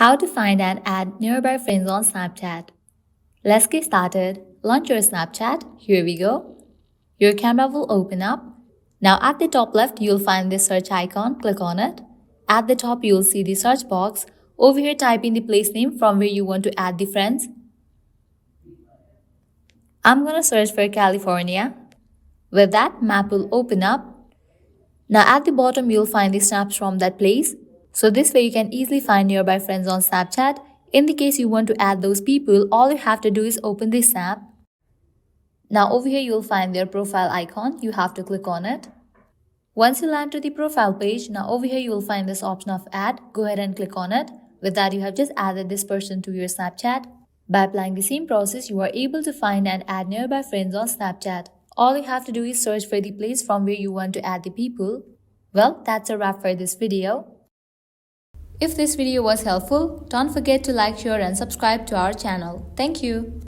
How to find and add nearby friends on Snapchat. Let's get started. Launch your Snapchat. Here we go. Your camera will open up. Now at the top left, you'll find this search icon. Click on it. At the top, you'll see the search box. Over here, type in the place name from where you want to add the friends. I'm gonna search for California. With that, map will open up. Now at the bottom, you'll find the snaps from that place. So this way you can easily find nearby friends on Snapchat. In the case you want to add those people, all you have to do is open the snap. Now over here you'll find their profile icon. You have to click on it. Once you land to the profile page, now over here you will find this option of add. Go ahead and click on it. With that, you have just added this person to your Snapchat. By applying the same process, you are able to find and add nearby friends on Snapchat. All you have to do is search for the place from where you want to add the people. Well, that's a wrap for this video. If this video was helpful, don't forget to like, share and subscribe to our channel. Thank you.